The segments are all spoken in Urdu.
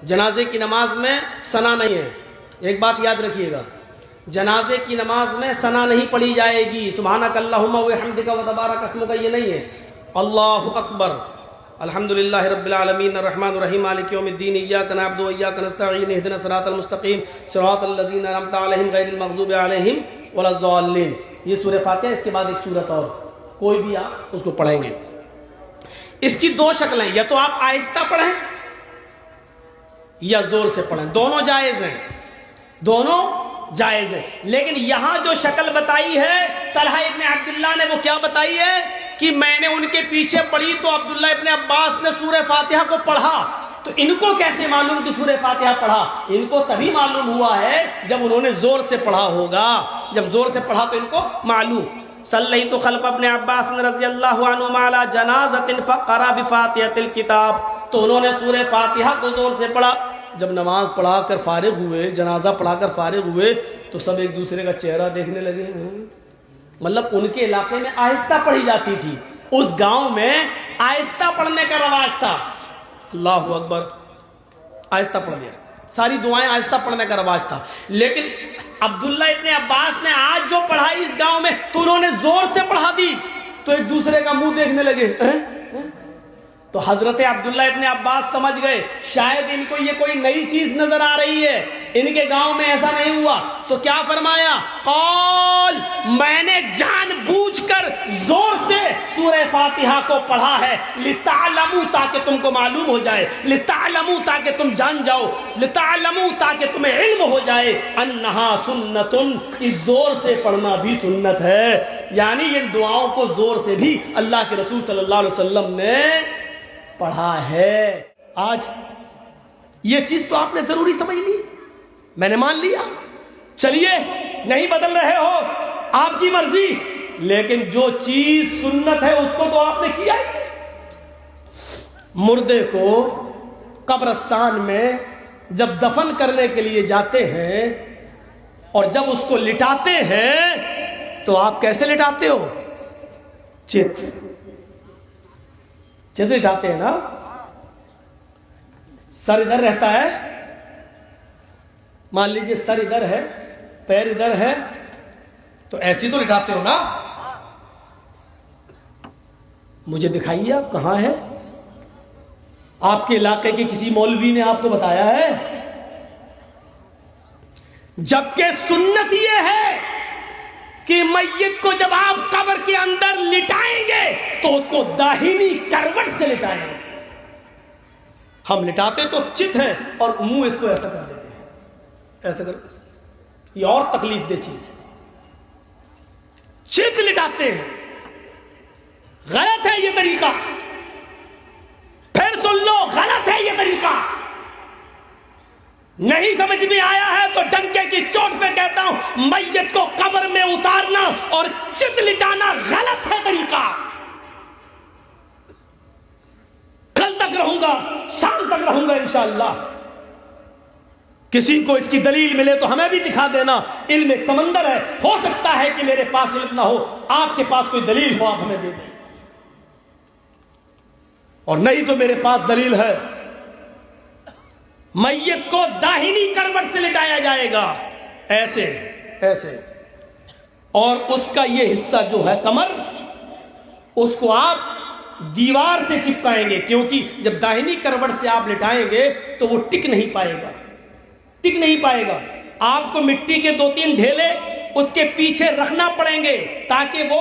جنازے کی نماز میں ثنا نہیں ہے. ایک بات یاد رکھیے گا، جنازے کی نماز میں ثنا نہیں پڑھی جائے گی. سبحانک اللہم و بحمدک و تبارک اسمک، یہ نہیں ہے. اللہ اکبر، الحمدللہ رب العالمین الرحمن الرحیم مالک یوم الدین، ایاک نعبد و ایاک نستعین، اہدنا الصراط المستقیم صراط الذین انعمت علیہم غیر المغضوب علیہم ولا الضالین. یہ سورہ فاتحہ. اس کے بعد ایک سورت اور، کوئی بھی آپ اس کو پڑھیں گے. اس کی دو شکلیں، یا تو آپ آہستہ پڑھیں یا زور سے پڑھیں، دونوں جائز ہیں، دونوں جائز ہیں. لیکن یہاں جو شکل بتائی ہے طلحہ ابن عبداللہ نے، وہ کیا بتائی ہے کہ میں نے ان کے پیچھے پڑھی تو عبداللہ ابن عباس نے سورہ فاتحہ کو پڑھا. تو ان کو کیسے معلوم کہ سورہ فاتحہ پڑھا؟ ان کو تبھی معلوم ہوا ہے جب انہوں نے زور سے پڑھا ہوگا. جب زور سے پڑھا تو ان کو معلوم. صلیت خلف ابن عباس رضی اللہ عنہما علی جنازۃ فقرأ بفاتحۃ الکتاب، تو انہوں نے سورہ فاتحہ کو زور سے پڑھا. جب نماز پڑھا کر فارغ ہوئے، جنازہ پڑھا کر فارغ ہوئے، تو سب ایک دوسرے کا چہرہ دیکھنے لگے. مطلب ان کے علاقے میں آہستہ پڑھی جاتی تھی، اس گاؤں میں آہستہ پڑھنے کا رواج تھا. اللہ اکبر، آہستہ پڑھ دیا، ساری دعائیں آہستہ پڑھنے کا رواج تھا. لیکن عبداللہ ابن عباس نے آج جو پڑھائی اس گاؤں میں، تو انہوں نے زور سے پڑھا دی، تو ایک دوسرے کا منہ دیکھنے لگے. تو حضرت عبداللہ ابن عباس سمجھ گئے شاید ان کو یہ کوئی نئی چیز نظر آ رہی ہے، ان کے گاؤں میں ایسا نہیں ہوا. تو کیا فرمایا؟ قال، میں نے جان بوجھ کر زور سے سورہ فاتحہ کو پڑھا ہے، لتعلموا، تاکہ تم کو معلوم ہو جائے، لتعلموا، تاکہ تم جان جاؤ، لتعلموا، تاکہ تمہیں علم ہو جائے، انہا سنتن، اس زور سے پڑھنا بھی سنت ہے. یعنی ان دعاؤں کو زور سے بھی اللہ کے رسول صلی اللہ علیہ وسلم نے پڑھا ہے. آج یہ چیز تو آپ نے ضروری سمجھ لی، میں نے مان لیا، چلیے نہیں بدل رہے ہو، آپ کی مرضی، لیکن جو چیز سنت ہے اس کو تو آپ نے کیا ہی. مردے کو قبرستان میں جب دفن کرنے کے لیے جاتے ہیں اور جب اس کو لٹاتے ہیں تو آپ کیسے لٹاتے ہو؟ چت لٹاتے ہیں نا. سر ادھر رہتا ہے، مان لیجئے سر ادھر ہے، پیر ادھر ہے، تو ایسی تو لٹاتے ہو نا. مجھے دکھائیے آپ کہاں ہے؟ آپ کے علاقے کے کسی مولوی نے آپ کو بتایا ہے؟ جبکہ سنت یہ ہے کہ میت کو جب آپ قبر کے اندر لٹائیں گے تو اس کو داہنی کروٹ سے لٹائیں گے. ہم لٹاتے تو چت ہیں اور منہ اس کو ایسا کر دیتے ہیں، ایسا کر، یہ اور تکلیف دہ چیز ہے. چت لٹاتے ہیں، غلط ہے یہ طریقہ. پھر سن لو، غلط ہے یہ طریقہ. نہیں سمجھ میں آیا ہے تو ڈنکے کی چوٹ پہ کہتا ہوں، میت کو قبر میں اتارنا اور چت لٹانا غلط ہے طریقہ. کل تک رہوں گا، شام تک رہوں گا انشاءاللہ. کسی کو اس کی دلیل ملے تو ہمیں بھی دکھا دینا. علم ایک سمندر ہے، ہو سکتا ہے کہ میرے پاس علم نہ ہو، آپ کے پاس کوئی دلیل ہو، آپ ہمیں دے دیں. اور نہیں تو میرے پاس دلیل ہے، میت کو داہنی کروٹ سے لٹایا جائے گا، ایسے ایسے، اور اس کا یہ حصہ جو ہے کمر، اس کو آپ دیوار سے چپکائیں گے، کیونکہ جب داہنی کروٹ سے آپ لٹائیں گے تو وہ ٹک نہیں پائے گا، ٹک نہیں پائے گا. آپ کو مٹی کے 2-3 ڈھیلے اس کے پیچھے رکھنا پڑیں گے تاکہ وہ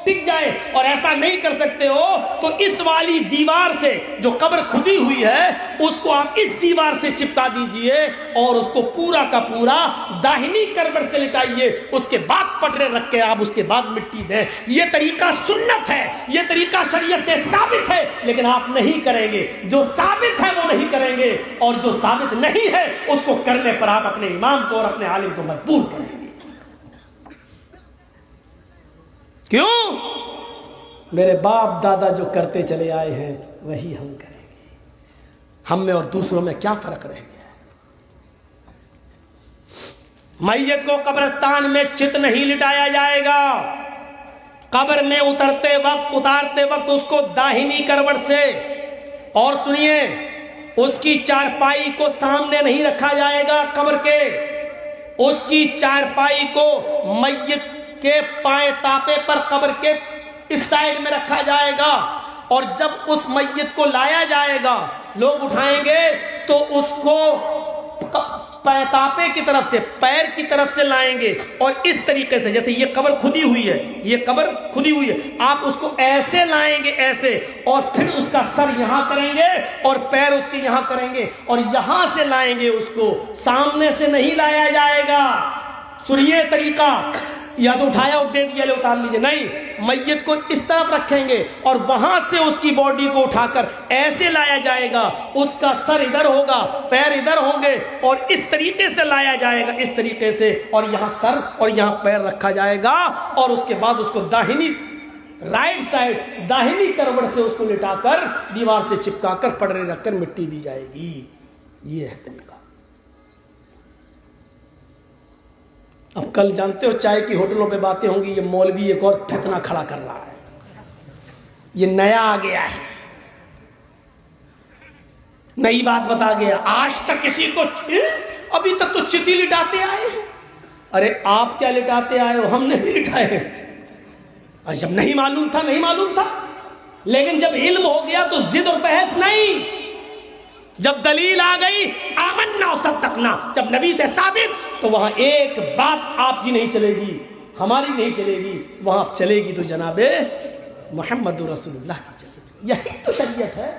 ٹک جائے. اور ایسا نہیں کر سکتے ہو تو اس والی دیوار سے جو قبر کھدی ہوئی ہے اس کو آپ اس دیوار سے چپکا دیجئے اور اس کو پورا کا پورا داہنی کروٹ سے لٹائیے. اس کے بعد پٹرے رکھ کے آپ اس کے بعد مٹی دیں. یہ طریقہ سنت ہے، یہ طریقہ شریعت سے ثابت ہے، لیکن آپ نہیں کریں گے. جو ثابت ہے وہ نہیں کریں گے، اور جو ثابت نہیں ہے اس کو کرنے پر آپ اپنے امام کو اور اپنے عالم کو مجبور کریں گے. کیوں؟ میرے باپ دادا جو کرتے چلے آئے ہیں وہی ہم کریں گے. ہم میں اور دوسروں میں کیا فرق رہ گیا؟ میت کو قبرستان میں چت نہیں لٹایا جائے گا. قبر میں اتارتے وقت اس کو داہنی کروٹ سے. اور سنیے، اس کی چارپائی کو سامنے نہیں رکھا جائے گا قبر کے، اس کی چارپائی کو میت کے پائیں تاپے پر قبر کے اس سائڈ میں رکھا جائے گا، اور جب اس میت کو لایا جائے گا لوگ اٹھائیں گے تو اس کو تاپے کی طرف سے، پیر کی طرف سے لائیں گے، اور اس طریقے سے جیسے یہ قبر کھدی ہوئی ہے، یہ قبر کھدی ہوئی ہے، آپ اس کو ایسے لائیں گے ایسے، اور پھر اس کا سر یہاں کریں گے اور پیر اس کے یہاں کریں گے اور یہاں سے لائیں گے، اس کو سامنے سے نہیں لایا جائے گا۔ سنیے طریقہ، یا تو اٹھایا اور دے دیا لے اتار لیجیے، نہیں، میت کو اس طرف رکھیں گے اور وہاں سے اس کی باڈی کو اٹھا کر ایسے لایا جائے گا، اس کا سر ادھر ہوگا، پیر ادھر ہوں گے، اور اس طریقے سے لایا جائے گا، اس طریقے سے، اور یہاں سر اور یہاں پیر رکھا جائے گا، اور اس کے بعد اس کو داہنی رائٹ سائڈ داہنی کروٹ سے اس کو لٹا کر دیوار سے چپکا کر پڑھنے رکھ کر مٹی دی جائے گی۔ یہ ہے طریقہ۔ اب کل جانتے ہو چائے کی ہوٹلوں پہ باتیں ہوں گی، یہ مولوی ایک اور فتنہ کھڑا کر رہا ہے، یہ نیا آ گیا ہے، نئی بات بتا گیا، آج تک کسی کو ابھی تک تو چتی لٹاتے آئے ہیں۔ ارے آپ کیا لٹاتے آئے ہو، ہم نے نہیں لٹائے، جب نہیں معلوم تھا نہیں معلوم تھا، لیکن جب علم ہو گیا تو ضد اور بحث نہیں، جب دلیل آ گئی آمنا صدقنا، جب نبی سے ثابت، تو وہاں ایک بات آپ کی نہیں چلے گی، ہماری نہیں چلے گی، وہاں چلے گی تو جناب محمد رسول اللہ کی چلے گی۔ یہی تو شریعت ہے۔